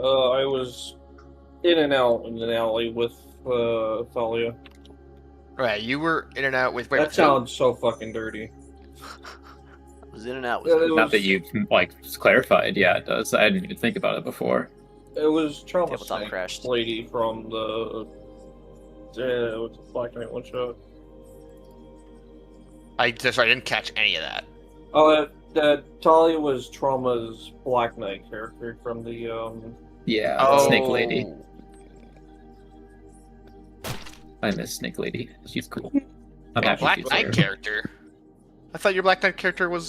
I was in and out in an alley with Thalia. Right, you were in and out with. Wait, That sounds so fucking dirty. Was in and out. Yeah, Was Not that you've clarified. Yeah, it does. I didn't even think about it before. It was Trauma Tabletop Snake crashed. lady from the what's the Black Knight one shot. I didn't catch any of that. Oh, that Talia was Trauma's Black Knight character from the Yeah, Oh, Snake Lady. I miss Snake Lady. She's cool. I'm happy Black she's Knight here. character. I thought your Black Knight character was.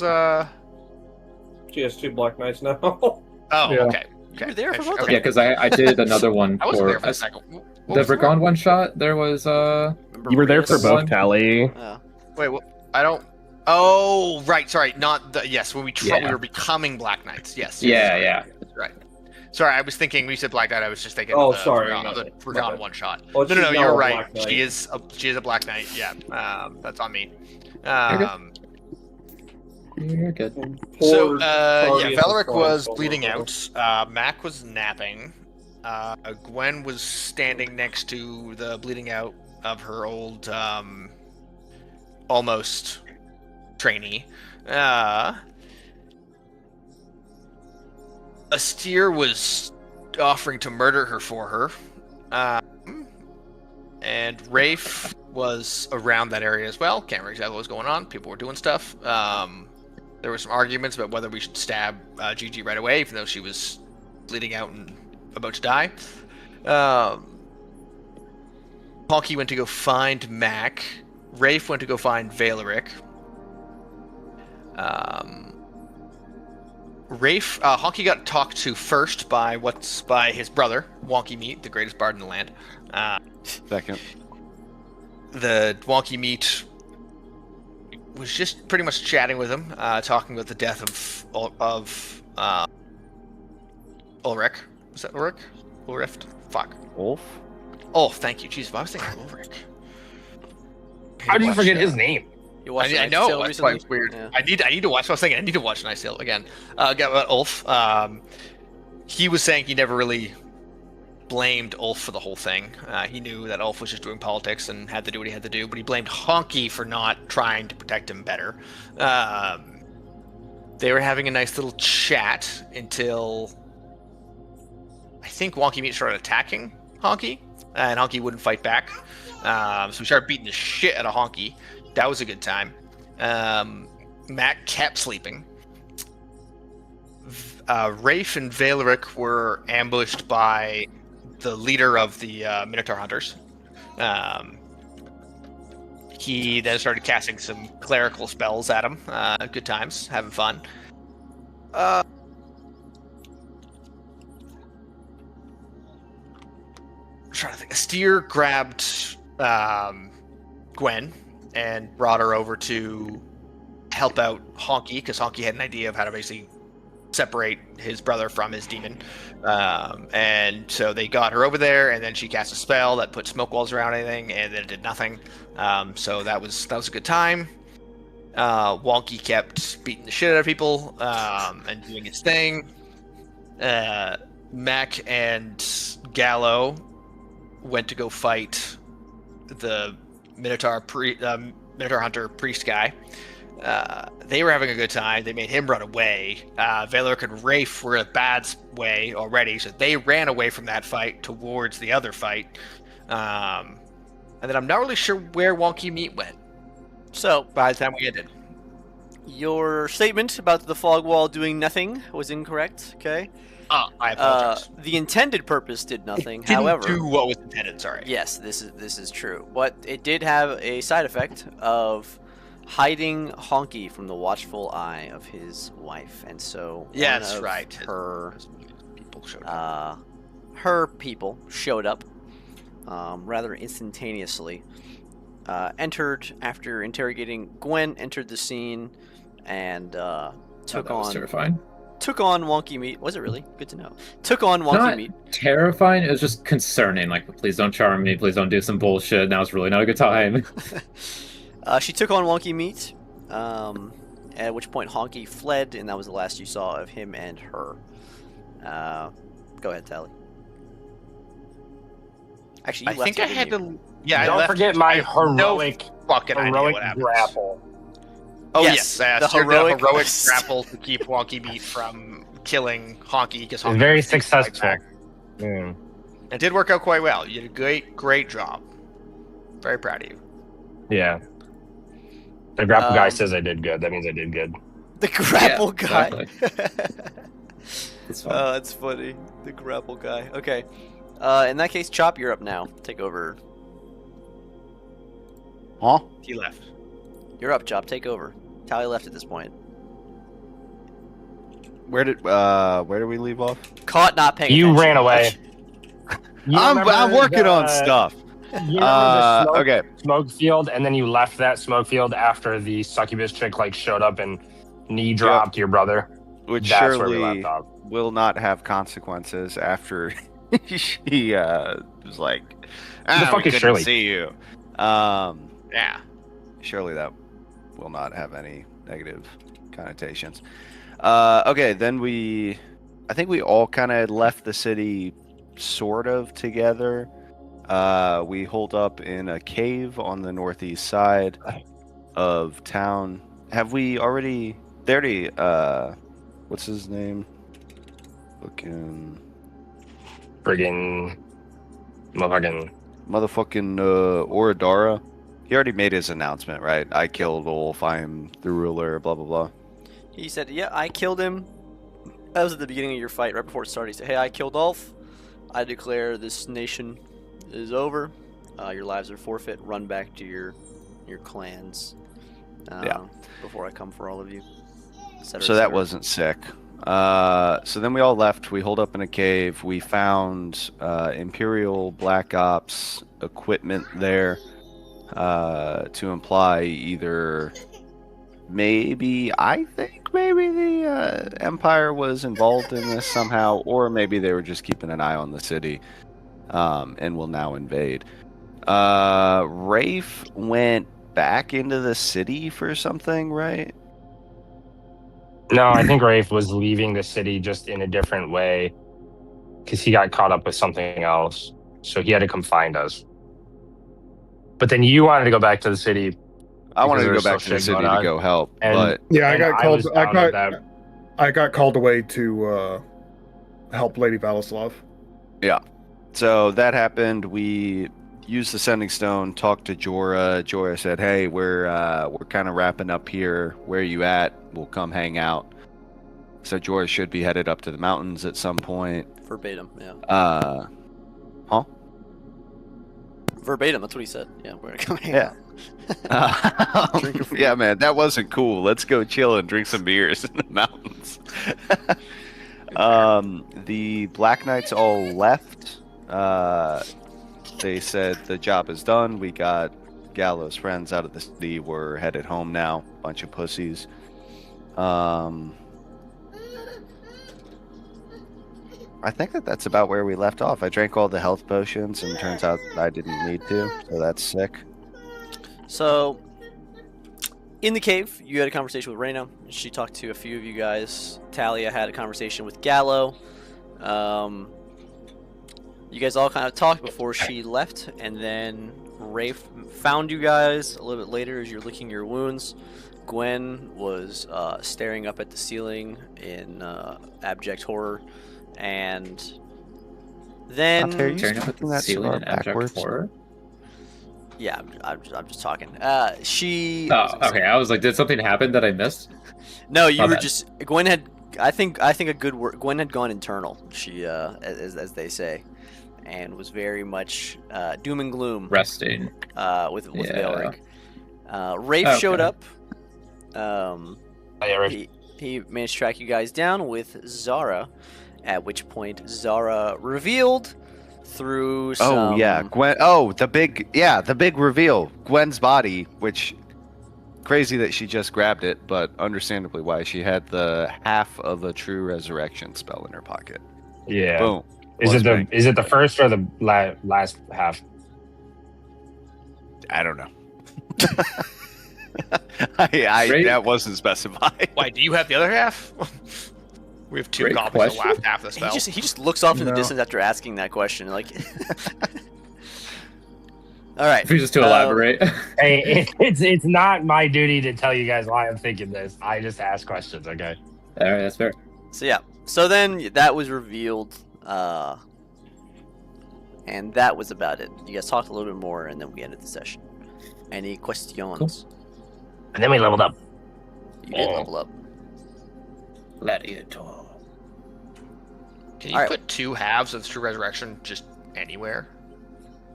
She has 2 Black Knights now. Oh, Yeah. okay. You were there for both of Yeah, because I did another one I wasn't for there for a second. What the was that? Vergon one shot. There was Remember You were there for Reyes? both, Tally. Wait, I don't. Oh, right. Sorry, not the. Yes, when we Yeah. we were becoming Black Knights. Yes. Yeah, sorry. yeah. Right. Sorry, I was thinking when you said Black Knight, I was just thinking. Oh, of the sorry, Vergon, no, the no, Vergon no. one shot. Oh, No, she's you're now a right. Black Knight. She is a Black Knight. Yeah. That's on me. You're good. So, Poor yeah, Claudius Valeric was Christ, bleeding also. out. Mac was napping. Gwen was standing next to the bleeding out of her old, almost trainee. Astir was offering to murder her for her. And Rafe was around that area as well. Can't remember exactly what was going on. People were doing stuff. There were some arguments about whether we should stab Gigi right away, even though she was bleeding out and about to die. Honky went to go find Mac. Rafe went to go find Valeric. Honky got talked to first by his brother, Wonky Meat, the greatest bard in the land. Second. The Wonky Meat was just pretty much chatting with him, talking about the death of Ulrich. Was that Ulrich? Ulrich? Fuck. Wolf? Oh, thank you. Jesus, I was thinking Ulrich. How did you forget his name? You watched I Knight's know. Tale That's why recently? it's weird. Yeah. I need to watch. I was thinking I need to watch Nice Hill again. Got Ulf. He was saying he never really blamed Ulf for the whole thing. He knew that Ulf was just doing politics and had to do what he had to do, but he blamed Honky for not trying to protect him better. They were having a nice little chat until I think Wonky Meat started attacking Honky, and Honky wouldn't fight back. So we started beating the shit out of Honky. That was a good time. Matt kept sleeping. Rafe and Valeric were ambushed by the leader of the Minotaur Hunters. He then started casting some clerical spells at him. Good times, having fun. Trying to think. Steer grabbed Gwen and brought her over to help out Honky, because Honky had an idea of how to basically separate his brother from his demon. And so they got her over there, and then she cast a spell that put smoke walls around anything, and then it did nothing. So that was a good time. Wonky kept beating the shit out of people and doing his thing. Mac and Gallo went to go fight the Minotaur Hunter priest guy. They were having a good time. They made him run away. Valeric and Rafe were in a bad way already, so they ran away from that fight towards the other fight. And then I'm not really sure where Wonky Meat went So, by the time we ended. your statement about the fog wall doing nothing was incorrect, okay? I apologize. The intended purpose did nothing, Didn't however... do what was intended, sorry. Yes, this is true. But it did have a side effect of hiding Honky from the watchful eye of his wife, and so Yeah, one that's of right. Her People showed up. her people showed up rather instantaneously. Entered after interrogating Gwen. Entered the scene and took that was on terrifying. took on Wonky Meat. Was it really? Good to know. Took on Wonky Not Meat. terrifying. It was just concerning. Like, please don't charm me. Please don't do some bullshit. Now it's really not a good time. She took on Wonky Meat, at which point Honky fled, and that was the last you saw of him and her. Go ahead, Tally. Actually, I you left think I here, had didn't you? to. Yeah, I Don't left. forget I my have heroic, no fucking idea heroic what happens. grapple. Oh Yes, yes, the steered heroic grapple to keep Wonky Beat from killing Honky because It's Honky very refused to fight successful. back. Mm. It did work out quite well. You did a great job. Very proud of you. Yeah. The grapple guy Um, says I did good. That means I did good. The grapple guy. exactly. That's fine. Oh, that's funny. The grapple guy. Okay. In that case, Chop, you're up now. Take over. Huh? He left. You're up, Chop. Take over. Tally left at this point. Where did we leave off? Caught not paying You attention ran away. much. You I'm remember working the- on stuff. You remember the smoke, Okay. smoke field, and then you left that smoke field after the succubus chick like showed up and knee dropped your brother. Which That's where we surely left off. will not have consequences after she was like, the fuck we is couldn't Shirley? see you. Yeah. Surely that will not have any negative connotations. Okay, then I think we all kind of left the city sort of together. We holed up in a cave on the northeast side of town. Have we already? They already. What's his name? Fucking Friggin' motherfucking. Oradara. He already made his announcement, right? I killed Wolf. I am the ruler. Blah blah blah. He said, yeah, I killed him. That was at the beginning of your fight, right before it started. He said, hey, I killed Ulf. I declare this nation is over. Your lives are forfeit. Run back to your clans. Yeah. Before I come for all of you. Et cetera, So et that cetera. wasn't sick. So then we all left. We holed up in a cave. We found Imperial Black Ops equipment there to imply either maybe the Empire was involved in this somehow, or maybe they were just keeping an eye on the city and will now invade. Rafe went back into the city for something, right? No, I think Rafe was leaving the city just in a different way because he got caught up with something else. So he had to come find us. But then you wanted to go back to the city. I wanted to go Because back there's to the still city shit to going go help, And- but Yeah, I And got I called. was I down with got. I got called away to help Lady Valislav. so that happened. We used the sending stone, talked to Jorah. Jorah said, "Hey, we're kind of wrapping up here. Where are you at? We'll come hang out." So Jorah should be headed up to the mountains at some point. Verbatim, yeah. Verbatim, that's what he said. Yeah, we're coming. Yeah. Drink your food. Yeah, man, that wasn't cool. Let's go chill and drink some beers in the mountains. The Black Knights all left. They said the job is done. We got Gallo's friends out of the city. We're headed home now. Bunch of pussies. I think that's about where we left off. I drank all the health potions, and turns out I didn't need to, so that's sick. So, in the cave, you had a conversation with Reyna. She talked to a few of you guys. Talia had a conversation with Gallo. You guys all kind of talked before she left, and then Rafe found you guys a little bit later as you're licking your wounds. Gwen was staring up at the ceiling in abject horror, and then How dare you Turn up talking the that ceiling cigar in abject backwards? horror. yeah, I'm just talking. She. Oh, okay. I was like, did something happen that I missed? No, you My were bad. just Gwen had. I think a good word. Gwen had gone internal. She, as they say, and was very much doom and gloom Resting. with Yeah. Valric. Rafe Okay. showed up. Yeah, Rafe. He managed to track you guys down with Zara, at which point Zara revealed through some. Oh yeah, Gwen. Oh, the big reveal. Gwen's body, which crazy that she just grabbed it, but understandably why she had the half of a true resurrection spell in her pocket. Yeah. Boom. Is it the first or the last half? I don't know. I Right? that wasn't specified. Why, do you have the other half? We have 2 Great copies question. of last half of the spell. He just looks off in the No. distance after asking that question. Like, all right. If you just to elaborate. Hey, it's not my duty to tell you guys why I'm thinking this. I just ask questions, okay? All right, that's fair. So yeah. So then that was revealed, and that was about it. You guys talked a little bit more, and then we ended the session. Any questions? And then we leveled up. You did level up. Gladiator. Can you Alright. put 2 halves of True Resurrection just anywhere?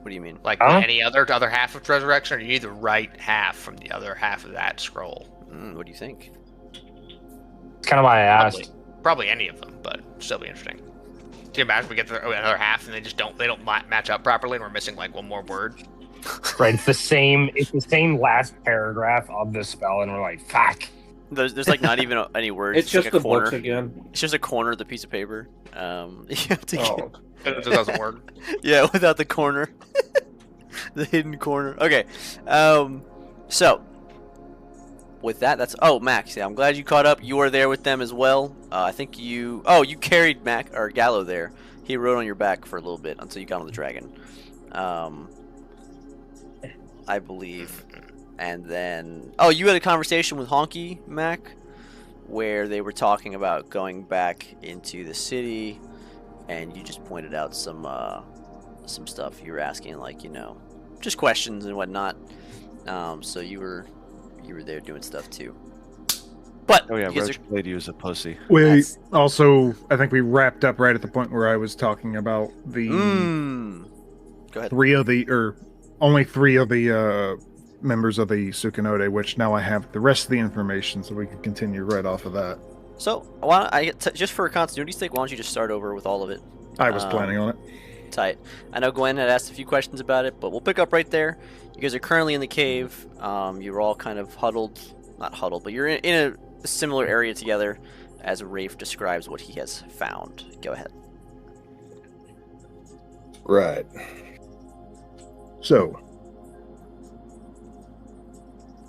What do you mean? Like Huh? any other half of Resurrection, or you need the right half from the other half of that scroll? What do you think? It's kind of why I asked. Probably any of them, but still be interesting. Can you imagine we get another half and they don't match up properly, and we're missing like one more word? Right, it's the same last paragraph of the spell, and we're like, fuck. There's like not even any words. It's just like the a corner. books again. It's just a corner of the piece of paper. You have to Oh, It just doesn't work. yeah, without the corner, the hidden corner. Okay, so with that's Max. Yeah, I'm glad you caught up. You were there with them as well. I think you carried Mac or Gallo there. He rode on your back for a little bit until you got on the dragon, I believe. And then you had a conversation with Honky, Mac, where they were talking about going back into the city, and you just pointed out some stuff. You were asking, like, just questions and whatnot. So you were there doing stuff too. But Oh yeah, you guys Roach played you as a pussy. We That's- also, I think we wrapped up right at the point where I was talking about the Go ahead. only 3 of the members of the Sukanode, which now I have the rest of the information, so we can continue right off of that. So just for continuity's sake, why don't you just start over with all of it? I was planning on it. Tight. I know Gwen had asked a few questions about it, but we'll pick up right there. You guys are currently in the cave. You're all kind of not huddled, but you're in a similar area together as Rafe describes what he has found. Go ahead. Right. So,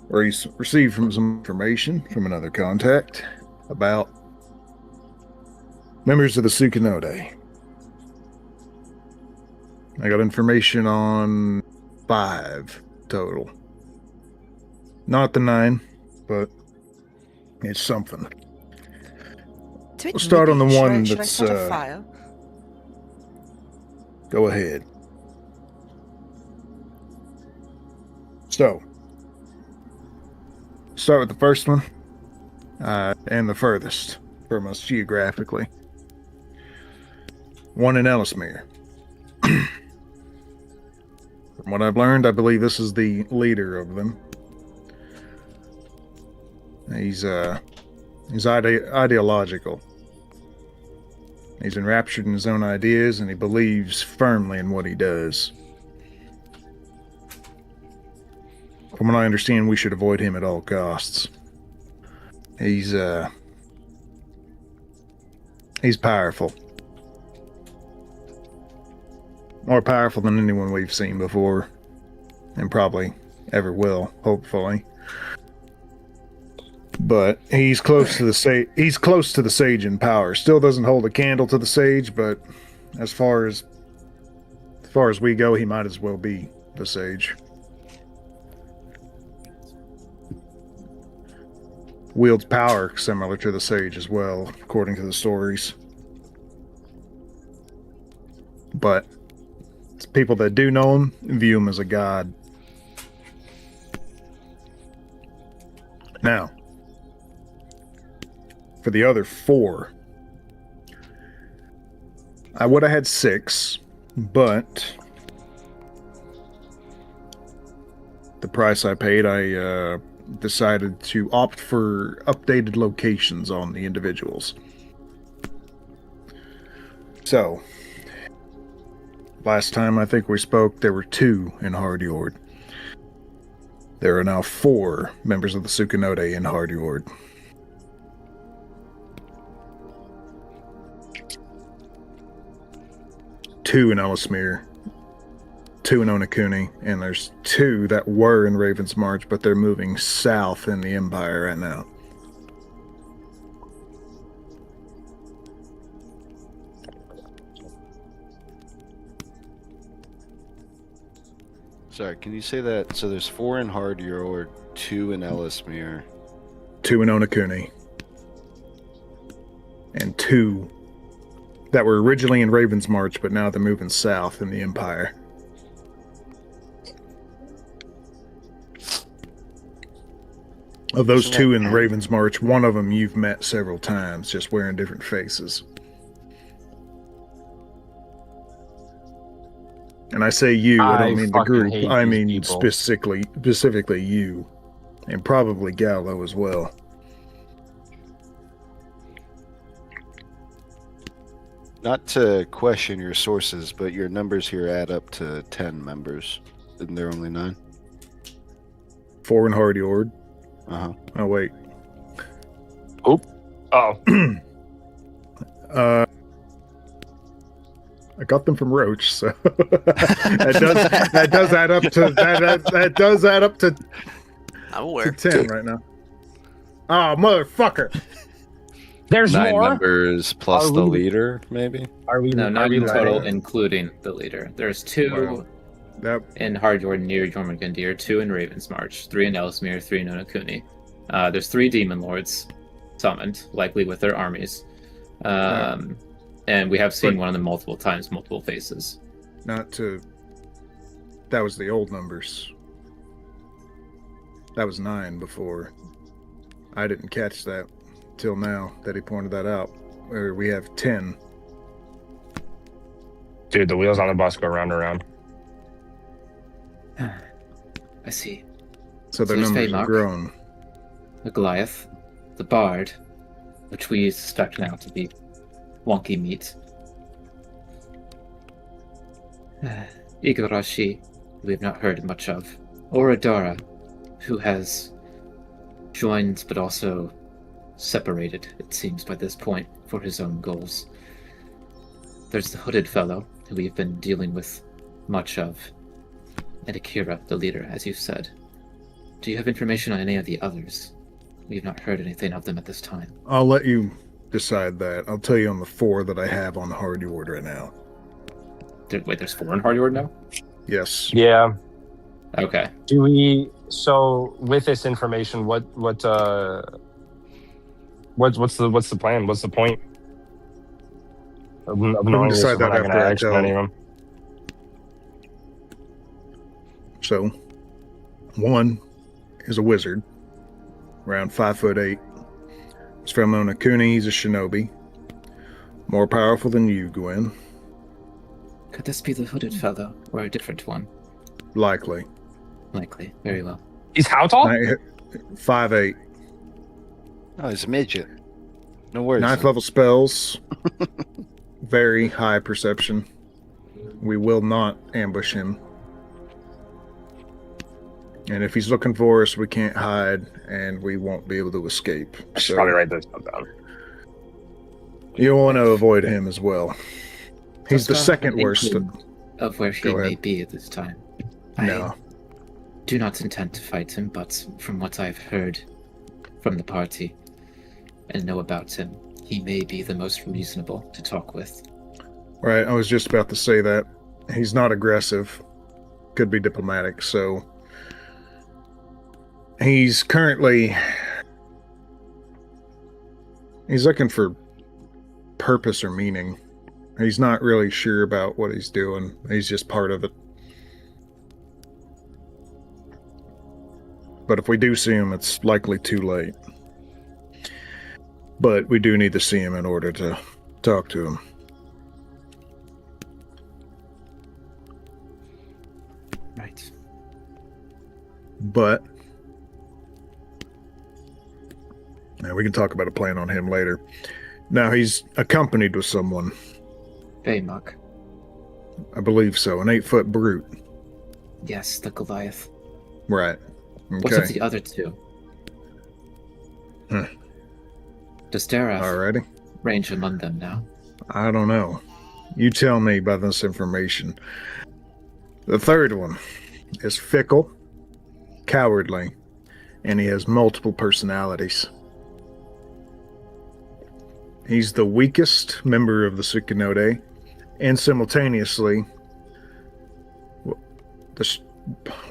received from some information from another contact about members of the Sukanode. I got information on 5 total. Not the 9, but it's something. We'll start on the one that's. Go ahead. So, start with the first one, and the furthest from us geographically. One in Ellesmere. From what I've learned, I believe this is the leader of them. He's ideological. He's enraptured in his own ideas, and he believes firmly in what he does. From what I understand, we should avoid him at all costs. He's powerful. More powerful than anyone we've seen before, and probably ever will, hopefully. But he's close to the sage. He's close to the sage in power. Still doesn't hold a candle to the sage, but as far as we go, he might as well be the sage. Wields power similar to the sage as well, according to the stories. But people that do know him view him as a god. Now, for the other 4, I would have had 6, but the price I paid, I decided to opt for updated locations on the individuals. So, last time I think we spoke, there were 2 in Hardyord. There are now 4 members of the Sukanode in Hardyord. 2 in Ellesmere, 2 in Onakuni, and there's 2 that were in Raven's March, but they're moving south in the Empire right now. Sorry, can you say that? So there's 4 in Hardjord, 2 in Ellesmere. 2 in Onakuni. And 2 that were originally in Raven's March, but now they're moving south in the Empire. Of those 2 in Raven's March, one of them you've met several times, just wearing different faces. And I say you, I don't mean the fucking group. hate I these mean people. specifically you. And probably Gallo as well. Not to question your sources, but your numbers here add up to 10 members. Isn't there only 9? 4 in Hardjord. Uh-huh. Oh, wait. Oh. I got them from Roach, so that does add up to that does add up to I'm aware. 10 right now. Oh, motherfucker! There's 9 more. members plus Are the we- leader, maybe? Are we? No, are 9 we in total, lying? including the leader. There's 2 Wow. That in Hardjord near Jormungandr, 2 in Raven's March, 3 in Ellesmere, 3 in Onakuni. There's 3 demon lords summoned, likely with their armies. And we have seen But- one of them multiple times, multiple faces. not to. That was the old numbers. That was 9 before. I didn't catch that till now that he pointed that out. Where we have 10. Dude, the wheels on the bus go round and round. I see. So their there's numbers have Feymark. grown. The Goliath, the Bard, which we suspect now to be wonky meat. Igarashi, we have not heard much of. Or Adara, who has joined but also separated, it seems by this point, for his own goals. There's the hooded fellow, who we've been dealing with much of, and Akira, the leader, as you said. Do you have information on any of the others? We've not heard anything of them at this time. I'll let you decide that. I'll tell you on the 4 that I have on Hardjord right now. Mm-hmm. There's 4 in Hardjord now? Yes. Yeah. Okay. Do we? So with this information, what's the plan? What's the point of knowing this? decide If we're that not going after to I action tell- any of them? So, 1 is a wizard, around 5'8". He's from Onakuni. He's a shinobi, more powerful than you, Gwen. Could this be the hooded fellow, or a different one? Likely. Likely. Very well. He's how tall? 5'8". Oh, he's a midget. No worries. 9th level spells. Very high perception. We will not ambush him. And if he's looking for us, we can't hide, and we won't be able to escape. I should So probably write this stuff down. you want to avoid him as well. He's the Does Gar second have an worst. inkling of where he Go may ahead. be at this time? No. I do not intend to fight him, but from what I've heard from the party and know about him, he may be the most reasonable to talk with. Right, I was just about to say that. He's not aggressive. Could be diplomatic, so... He's currently... He's looking for purpose or meaning. He's not really sure about what he's doing. He's just part of it. But if we do see him, it's likely too late. But we do need to see him in order to talk to him. Right. But now we can talk about a plan on him later. Now he's accompanied with someone. Baymuck. I believe so. An 8-foot brute. Yes, the Goliath. Right. What of Okay. the other 2? Huh. Does Daraf Alrighty. range among them now? I don't know. You tell me by this information. The third one is fickle, cowardly, and he has multiple personalities. He's the weakest member of the Tsukinode, and simultaneously the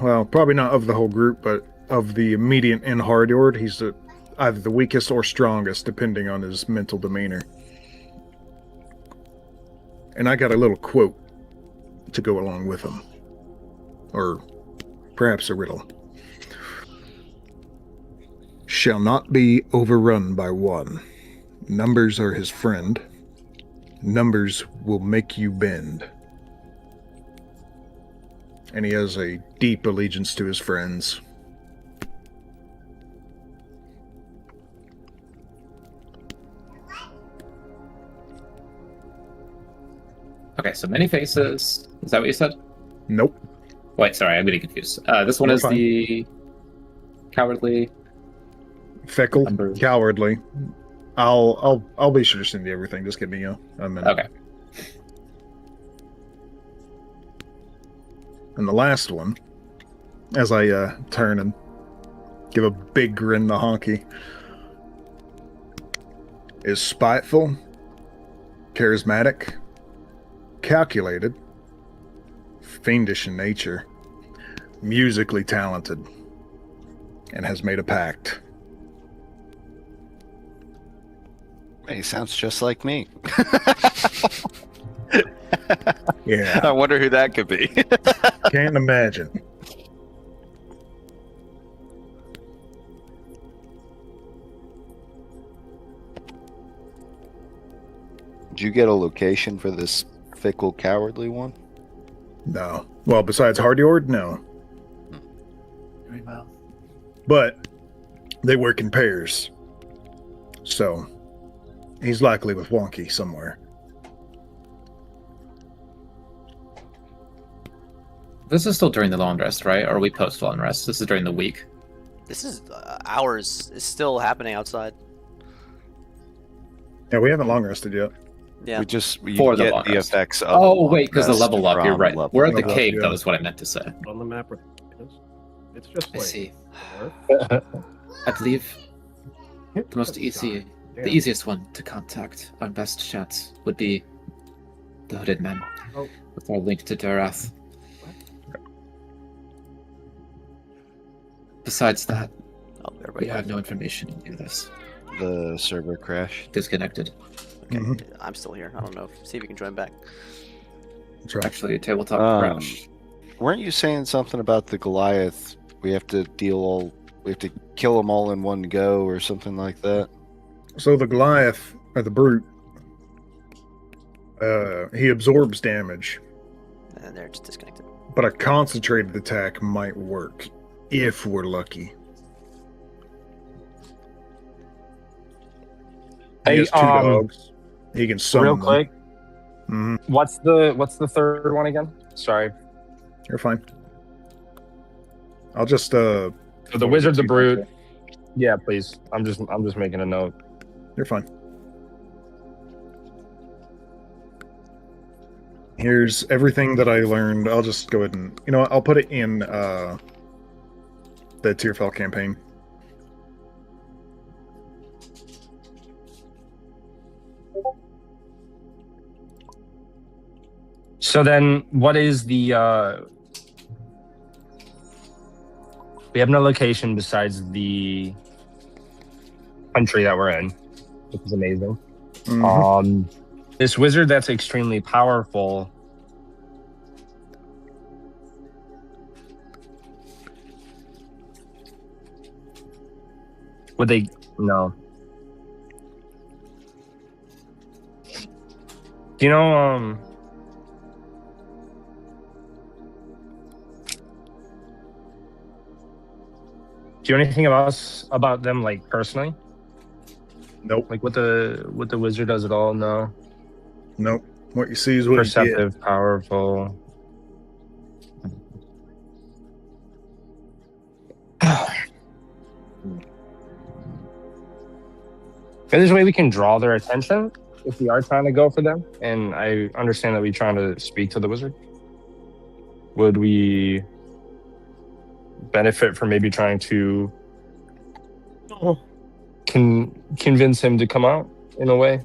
well, probably not of the whole group, but of the immediate in Hardord, he's either the weakest or strongest, depending on his mental demeanor. And I got a little quote to go along with him. Or perhaps a riddle. Shall not be overrun by one. Numbers are his friend. Numbers will make you bend. And he has a deep allegiance to his friends. Okay, so many faces. Is that what you said? Nope. Wait, sorry, I'm getting confused. This one You're is fine. the cowardly. Fickle, Numbers. cowardly. I'll be sure to send you everything. Just give me a minute. Okay. And the last one, as I turn and give a big grin to Honky, is spiteful, charismatic, calculated, fiendish in nature, musically talented, and has made a pact. He sounds just like me. Yeah, I wonder who that could be. can't imagine. Did you get a location for this fickle, cowardly one? No. Well, besides Hardord, no. Very well. But they work in pairs. So he's likely with Wonky somewhere. This is still during the long rest, right? Or are we post long rest? This is during the week. This is hours. It's still happening outside. Yeah, we haven't long rested yet. Yeah. We For the get long the rest. effects of Oh, the wait, because the long level rest up, you're from right. level We're at the up, cave, yeah. though, is what I meant to say. On the map, it's just I like see. north. I believe the most That's easy, Yeah. the easiest one to contact on best chats would be the Hooded Men, Oh. with our link to Durath. Besides that, Oh, we everybody. have no information to do this. The server crashed. Disconnected. Okay. Mhm. I'm still here. I don't know. See if you can join back. That's right. Actually, tabletop crash. Weren't you saying something about the Goliath? We have to kill them all in one go or something like that. So the Goliath, or the Brute, he absorbs damage, And they're just disconnected. but a concentrated attack might work, if we're lucky. He Hey, has two dogs. He can summon Real them. quick, Mhm. what's the third one again? Sorry. You're fine. I'll just So the wizard, the brute. Okay. Yeah, please. I'm just making a note. You're fine. Here's everything that I learned. I'll just go ahead and I'll put it in the Tyrfell campaign. So then, what is the? We have no location besides the country that we're in, which is amazing. Mhm. This wizard that's extremely powerful. Would they? No. Do you know? Do you know anything about them, like personally? Nope. Like what the wizard does at all? No. Nope. What you see is what you get. Perceptive, powerful. There's a way we can draw their attention if we are trying to go for them. And I understand that we're trying to speak to the wizard. Would we benefit from maybe trying to convince him to come out in a way?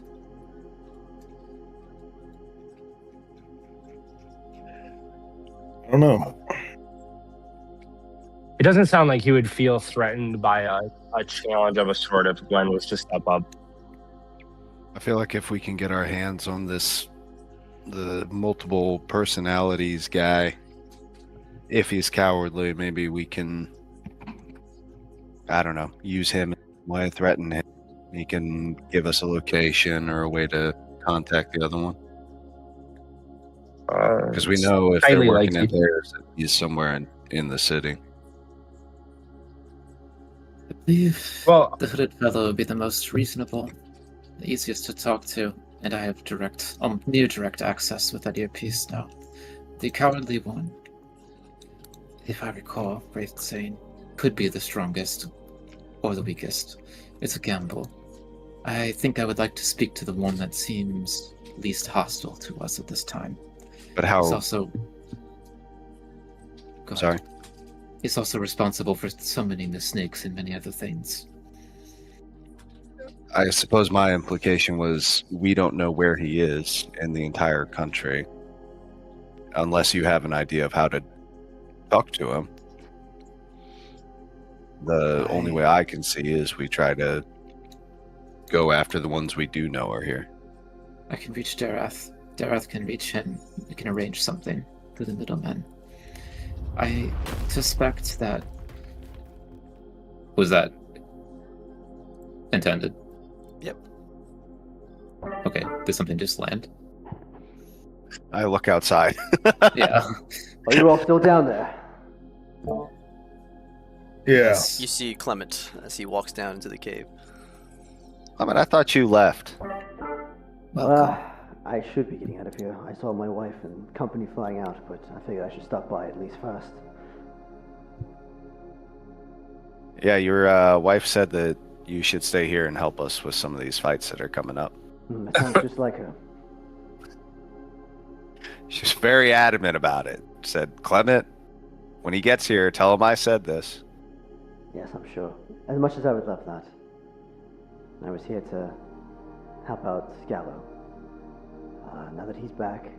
I don't know. doesn't sound like he would feel threatened by a challenge of a sort if Gwen was to step up. I feel like if we can get our hands on the multiple personalities guy, if he's cowardly, maybe we can, I don't know, use him way, threaten him. He can give us a location or a way to contact the other one. Because we know if they're highly working likely. at theirs, he's somewhere in the city. I believe Well, the hooded fellow would be the most reasonable, the easiest to talk to, and I have near direct access with that earpiece now. The cowardly one, if I recall, Wraith saying, could be the strongest or the weakest. It's a gamble. I think I would like to speak to the one that seems least hostile to us at this time. But how? He's also... Go ahead. Sorry. He's also responsible for summoning the snakes and many other things. I suppose my implication was we don't know where he is in the entire country, unless you have an idea of how to talk to him. The only way I can see is we try to go after the ones we do know are here. I can reach Darath. Darath can reach him. We can arrange something through the middlemen. I suspect that... Was that intended? Yep. Okay, did something just land? I look outside. Yeah. Are you all still down there? Yeah. You see Clement as he walks down into the cave. I thought you left. Welcome. I should be getting out of here. I saw my wife and company flying out, but I figured I should stop by at least first. Yeah, your wife said that you should stay here and help us with some of these fights that are coming up. That sounds just like her. She's very adamant about it. Said, Clement, when he gets here, tell him I said this. Yes, I'm sure. As much as I would love that. I was here to help out Scallo. Now that he's back,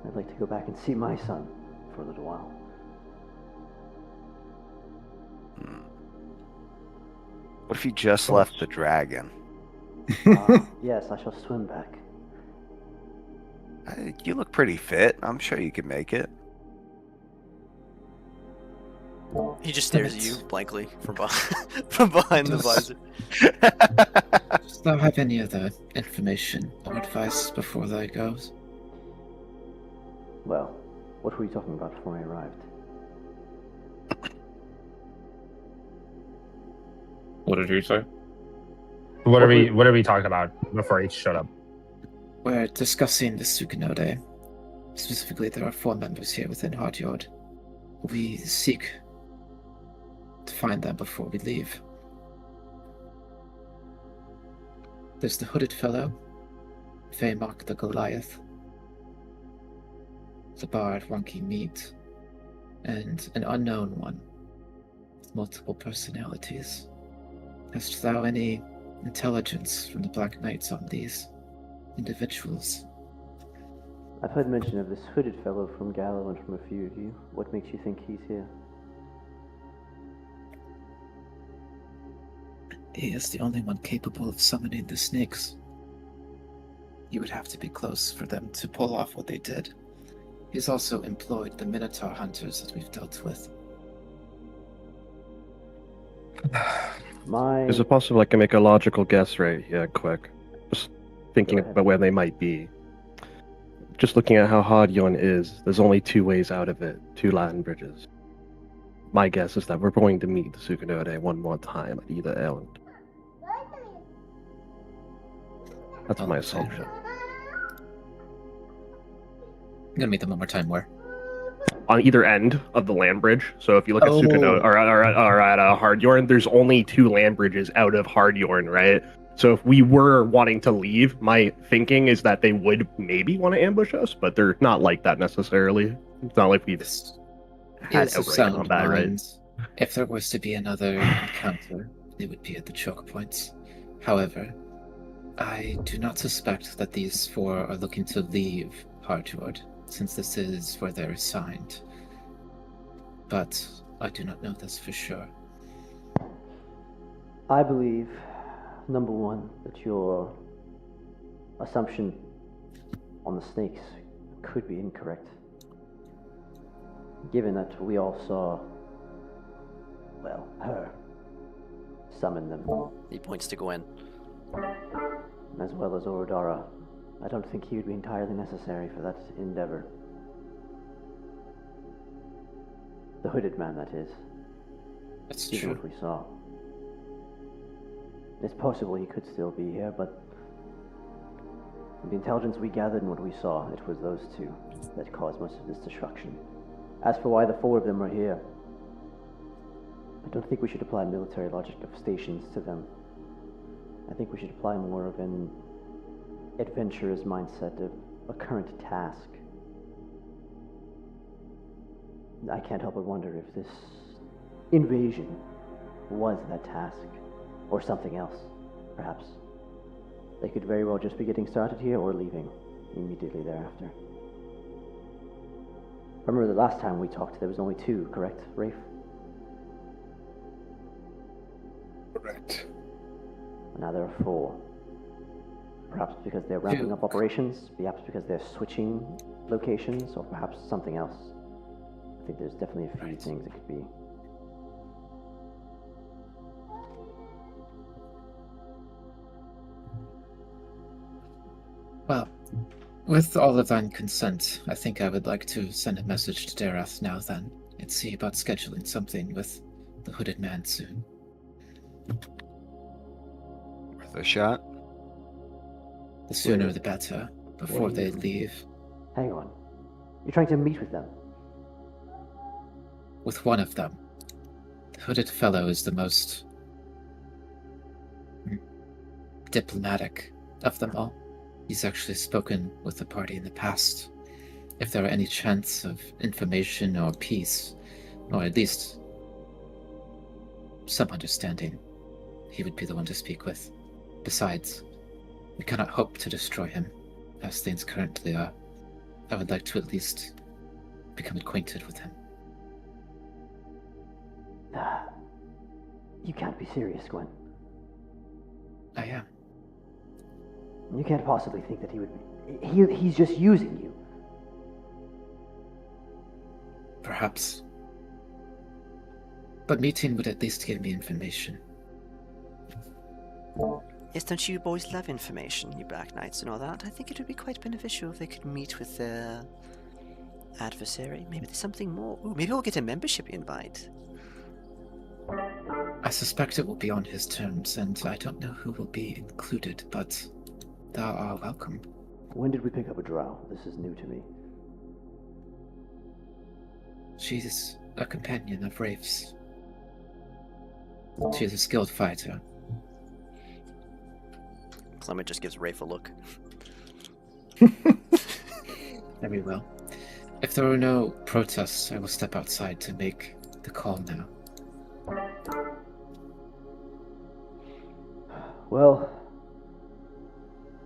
I'd like to go back and see my son for a little while. What if you just left the dragon? Yes, I shall swim back. You look pretty fit. I'm sure you can make it. He just stares at you blankly from behind the visor. Does thou have any other information or advice before thou goes? Well, what were you talking about before I arrived? What did you say? what are we talking about before he showed up? We're discussing the Sukanode. Specifically, there are 4 members here within Hardyard. We seek to find them before we leave. There's the hooded fellow, Vaymok the Goliath, the bard Wonky Meat, and an unknown one with multiple personalities. Hast thou any intelligence from the Black Knights on these individuals? I've heard mention of this hooded fellow from Gallo and from a few of you. What makes you think he's here? He is the only one capable of summoning the snakes. You would have to be close for them to pull off what they did. He's also employed the Minotaur hunters that we've dealt with. Is it possible I can make a logical guess right here, quick? Just thinking about where they might be. Just looking at how hard Yon is, there's only 2 ways out of it, 2 land bridges. My guess is that we're going to meet the Sukanode one more time at either end. That's my assumption. I'm gonna meet them one more time where? On either end of the land bridge. So if you look at Sukanode or at Hardyorn, there's only 2 land bridges out of Hardyorn, right? So if we were wanting to leave, my thinking is that they would maybe want to ambush us, but they're not like that necessarily. It's not like we've had Is a outright sound combat, right? mind. If there was to be another encounter, it would be at the choke points. However, I do not suspect that these 4 are looking to leave Hardwood, since this is where they're assigned. But I do not know this for sure. I believe, number one, that your assumption on the snakes could be incorrect. Given that we all saw, well, her summon them, He points to Gwen. as well as Orodara. I don't think he would be entirely necessary for that endeavor. The hooded man, that is. That's Given true. what we saw. It's possible he could still be here, but from the intelligence we gathered and what we saw, it was those two that caused most of this destruction. As for why the four of them are here, I don't think we should apply military logic of stations to them. I think we should apply more of an adventurer's mindset of a current task. I can't help but wonder if this invasion was that task, or something else, perhaps. They could very well just be getting started here or leaving immediately thereafter. I remember the last time we talked, there was only two, correct, Rafe? Correct. Now there are four. Perhaps because they're ramping up operations, perhaps because they're switching locations, or perhaps something else. I think there's definitely a few things it could be. Well, with all of thine consent, I think I would like to send a message to Darath now then, and see about scheduling something with the hooded man soon. Worth a shot. The sooner the better, before they leave. Hang on. You're trying to meet with them? With one of them. The hooded fellow is the most diplomatic of them all. He's actually spoken with the party in the past. If there are any chance of information or peace, or at least some understanding, he would be the one to speak with. Besides, we cannot hope to destroy him, as things currently are. I would like to at least become acquainted with him. You can't be serious, Gwen. I am. You can't possibly think that he would be... He's just using you. Perhaps. But meeting would at least give me information. Yes, don't you boys love information, you Black Knights and all that? I think it would be quite beneficial if they could meet with their adversary. Maybe there's something more. Ooh, maybe we'll get a membership invite. I suspect it will be on his terms, and I don't know who will be included, but thou art welcome. When did we pick up a drow? This is new to me. She's a companion of Rafe's. She is a skilled fighter. Clement just gives Rafe a look. Very well. If there are no protests, I will step outside to make the call now. Well,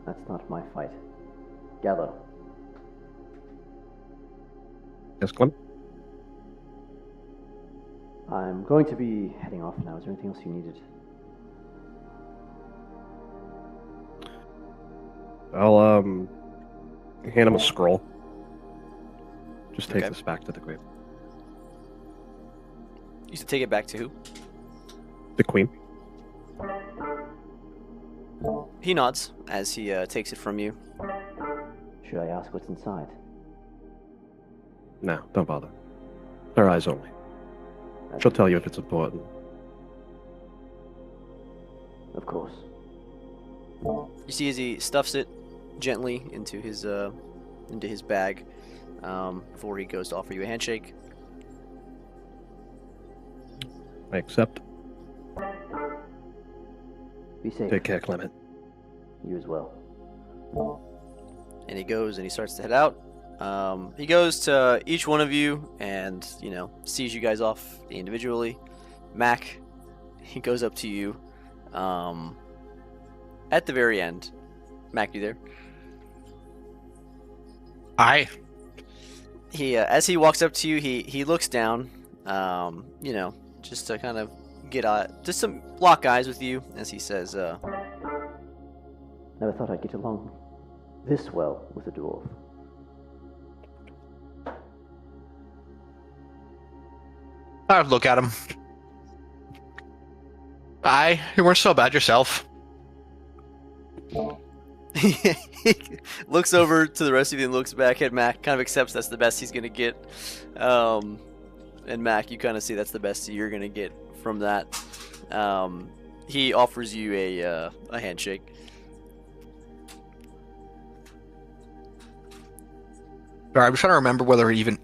that's not my fight. Gallo. Yes, Glenn? I'm going to be heading off now. Is there anything else you needed? I'll hand him a scroll. Just take Okay. this back to the queen. You should take it back to who? The queen. He nods as he takes it from you. Should I ask what's inside? No, don't bother. Her eyes only. She'll tell you if it's important. Of course. You see as he stuffs it gently into his bag before he goes to offer you a handshake. I accept. Be safe. Take care, Clement. You as well. And he goes and he starts to head out. He goes to each one of you and, sees you guys off individually. Mac, he goes up to you at the very end. Mac, you there? Aye. He, as he walks up to you, he looks down You know, just to kind of get just some lock eyes with you as he says, Never thought I'd get along this well with a dwarf. I'd look at him. You weren't so bad yourself. He looks over to the rest of you and looks back at Mac, kind of accepts that's the best he's gonna get. And Mac, you kind of see that's the best you're gonna get from that. He offers you a handshake. Sorry, I'm just trying to remember whether he even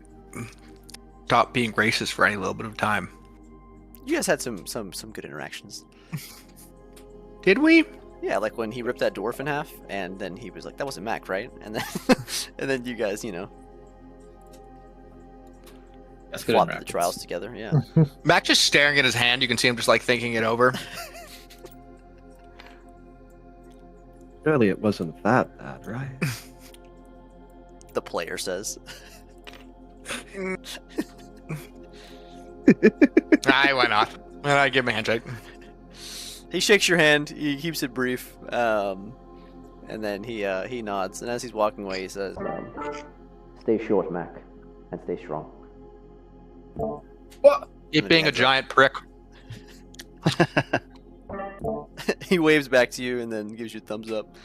stopped being racist for any little bit of time. You guys had some good interactions. Did we? Yeah, like when he ripped that dwarf in half, and then he was like, "That wasn't Mac, right?" And then, and then you guys, you know, That's good flopped the interactions. trials together. Yeah. Mac just staring at his hand. You can see him just like thinking it over. Surely it wasn't that bad, right? The player says. Why not? I give him a handshake. He shakes your hand. He keeps it brief, and then he nods. And as he's walking away, he says, Stay short, Mac, and stay strong. What? It being a giant prick. He waves back to you and then gives you a thumbs up,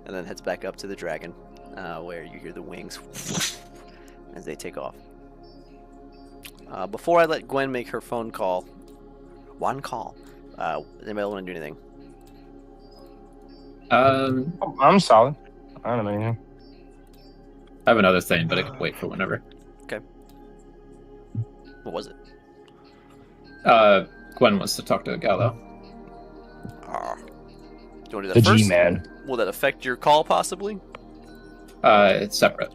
and then heads back up to the dragon, where you hear the wings as they take off. Before I let Gwen make her phone call, one call. Does anybody want to do anything? I'm solid. I don't know anything. I have another thing, but I can wait for whenever. Okay. What was it? Gwen wants to talk to Gallo. Do you want to do that The first? G-Man. Will that affect your call, possibly? It's separate.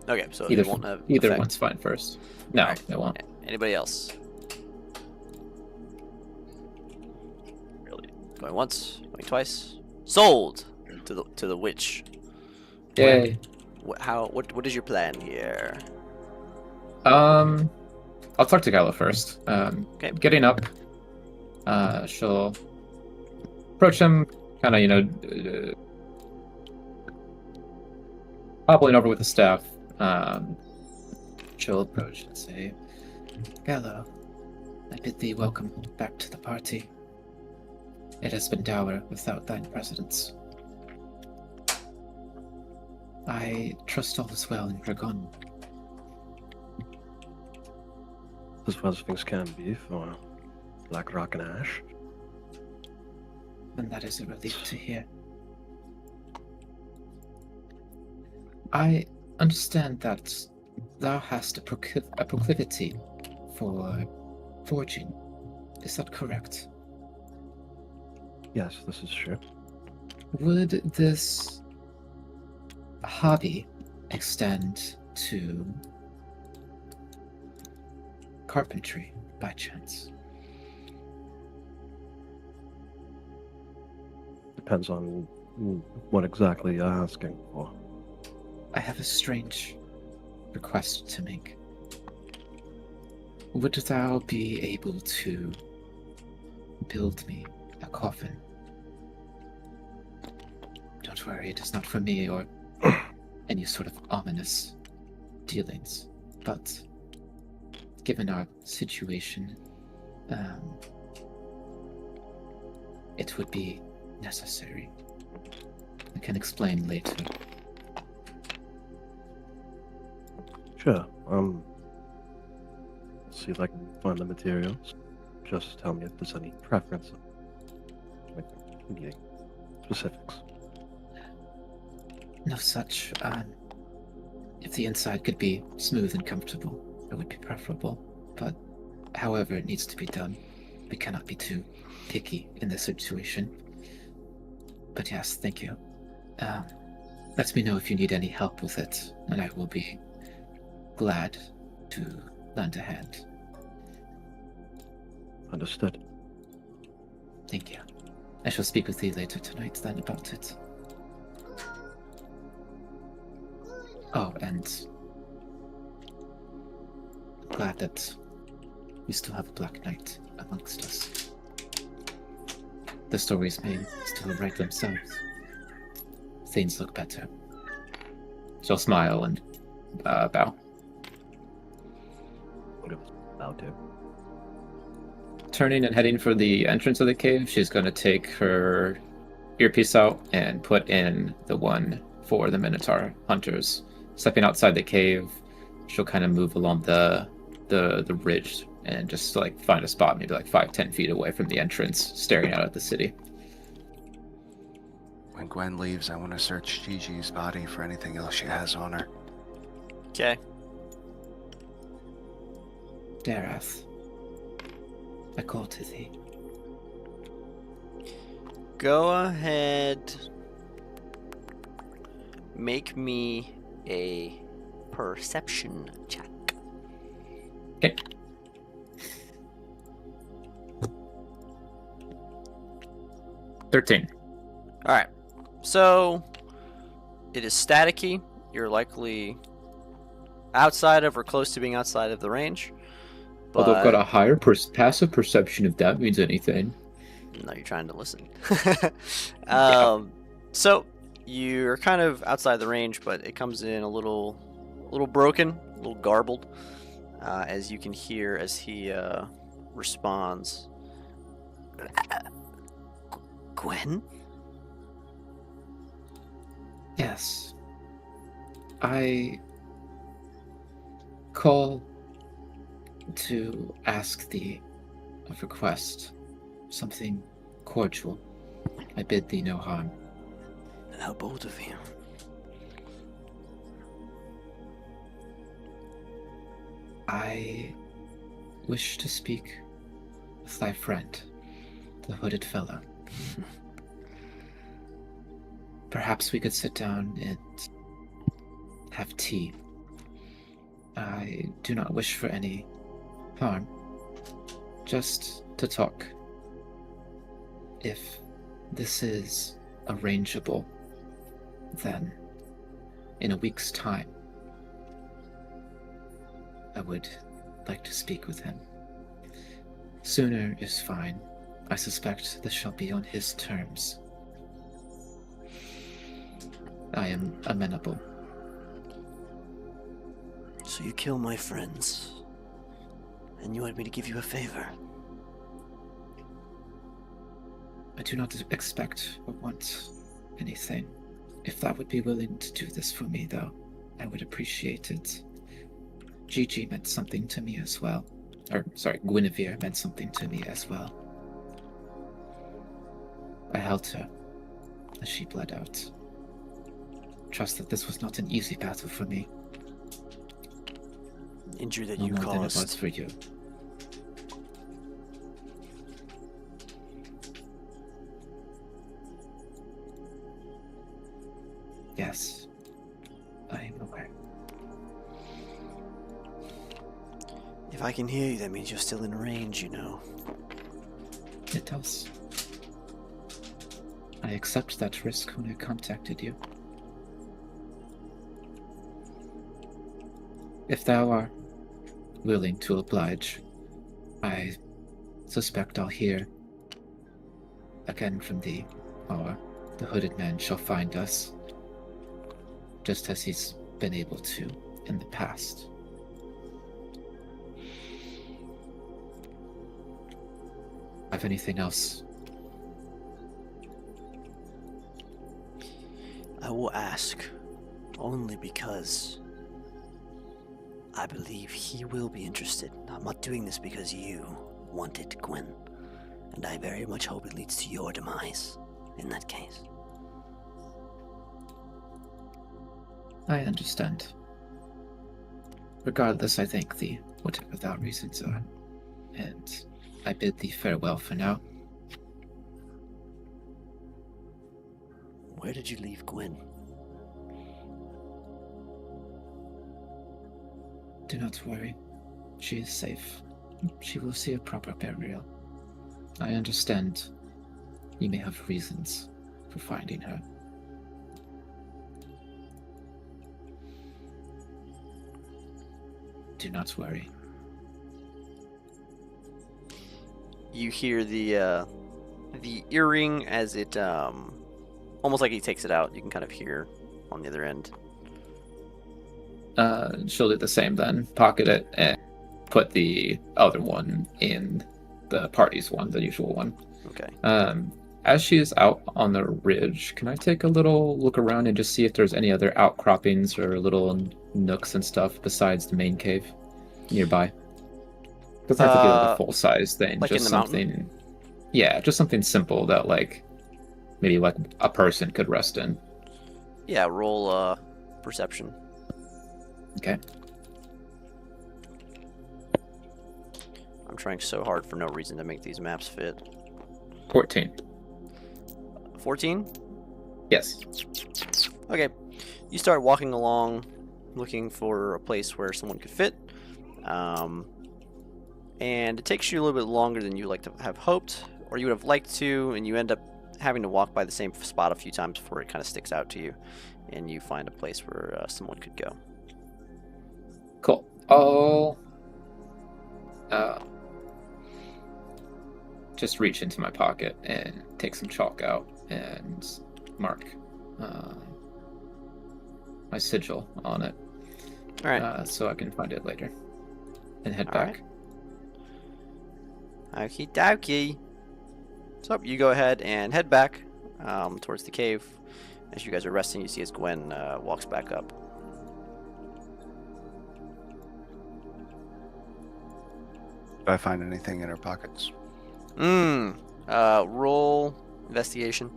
Okay, so Either it won't have either effect. one's fine first. No, Alright. it won't. Anybody else? Really? Going once, going twice. Sold to the witch. Yay. What is your plan here? I'll talk to Gallo first. Okay. Getting up, she'll approach him, kind of, hobbling over with the staff. She'll approach and say, Gallo, I bid thee welcome back to the party. It has been dour without thine presence. I trust all is well in Dragon. As well as things can be for Black Rock and Ash. And that is a relief to hear. I understand that thou hast a proclivity for forging. Is that correct? Yes, this is true. Would this hobby extend to carpentry by chance? Depends on what exactly you're asking for. I have a strange request to make. Would thou be able to build me a coffin? Don't worry, it is not for me or any sort of ominous dealings, but given our situation, it would be necessary. I can explain later. Sure. See if I can find the materials. Just tell me if there's any preference. Needing specifics. No such. If the inside could be smooth and comfortable, it would be preferable. But however it needs to be done, we cannot be too picky in this situation. But yes, thank you. Let me know if you need any help with it, and I will be glad to lend a hand. Understood. Thank you. I shall speak with thee later tonight then about it. Oh, and I'm glad that we still have a Black Knight amongst us. The stories may still write themselves. Things look better. She'll smile and bow. Bow too. Turning and heading for the entrance of the cave, she's going to take her earpiece out and put in the one for the Minotaur hunters. Stepping outside the cave, she'll kind of move along the ridge and just like find a spot maybe like 5-10 feet away from the entrance, staring out at the city. When Gwen leaves, I want to search Gigi's body for anything else she has on her. Okay. Darath, I call to thee. Go ahead. Make me a perception check. Okay. $13. All right. So it is staticky. You're likely outside of or close to being outside of the range. Although I've got but- a higher passive perception, if that means anything. No, you're trying to listen. Yeah. So you're kind of outside the range, but it comes in a little broken, a little garbled, as you can hear as he responds. Gwen? Yes. I call to ask thee a request, something cordial. I bid thee no harm. How bold of you. I wish to speak with thy friend, the hooded fellow. Perhaps we could sit down and have tea. I do not wish for any harm, just to talk. If this is arrangeable, then in a week's time, I would like to speak with him. Sooner is fine. I suspect this shall be on his terms. I am amenable. So you kill my friends, and you want me to give you a favor? I do not expect or want anything. If that would be willing to do this for me, though, I would appreciate it. Gigi meant something to me as well. Guinevere meant something to me as well. I held her as she bled out. Trust that this was not an easy battle for me. Injury that No you more than it was caused. for you. Yes, I am aware. If I can hear you, that means you're still in range, you know. It does. I accept that risk when I contacted you. If thou art willing to oblige, I suspect I'll hear again from thee, or the hooded man shall find us, just as he's been able to in the past. Have anything else? I will ask only because I believe he will be interested. I'm not doing this because you want it, Gwen. And I very much hope it leads to your demise in that case. I understand. Regardless, I thank thee, whatever thy reasons are, and I bid thee farewell for now. Where did you leave Gwen? Do not worry. She is safe. She will see a proper burial. I understand you may have reasons for finding her. Do not worry. You hear the earring as it almost like he takes it out. You can kind of hear on the other end. She'll do the same then. Pocket it and put the other one in the party's one, the usual one. Okay. As she is out on the ridge, can I take a little look around and just see if there's any other outcroppings or little nooks and stuff besides the main cave nearby? Doesn't have to be like a full-size thing, like just in the something. mountain? Yeah, just something simple that like maybe like a person could rest in. Yeah, roll perception. Okay. I'm trying so hard for no reason to make these maps fit. 14. 14? Yes. Okay. You start walking along, looking for a place where someone could fit. And it takes you a little bit longer than you like to have hoped, or you would have liked to, and you end up having to walk by the same spot a few times before it kind of sticks out to you, and you find a place where someone could go. Cool. I'll just reach into my pocket and take some chalk out and mark my sigil on it. All right. So I can find it later and head All back. Right. Okie dokie. So you go ahead and head back towards the cave. As you guys are resting, you see as Gwen walks back up. Do I find anything in her pockets? Roll investigation.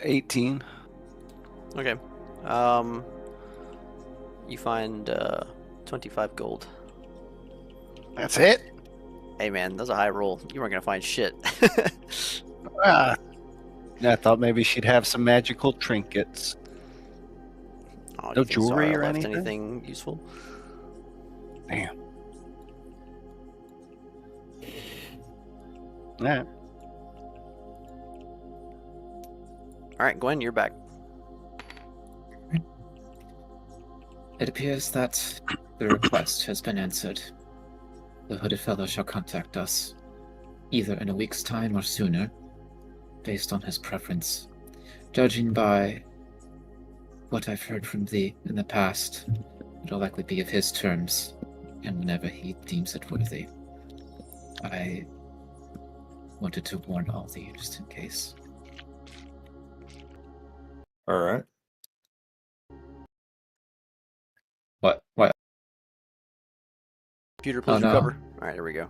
18. Okay. You find 25 gold. That's it? Hey man, that's a high roll. You weren't gonna find shit. I thought maybe she'd have some magical trinkets. Oh, No jewelry Zara or left anything? anything useful? Damn. Yeah. All right, Gwen, you're back. It appears that the request has been answered. The hooded fellow shall contact us, either in a week's time or sooner, based on his preference. Judging by what I've heard from thee in the past, it'll likely be of his terms, and whenever he deems it worthy. I wanted to warn all of you just in case. All right. What? What? Computer, please Oh, no. recover. All right, here we go.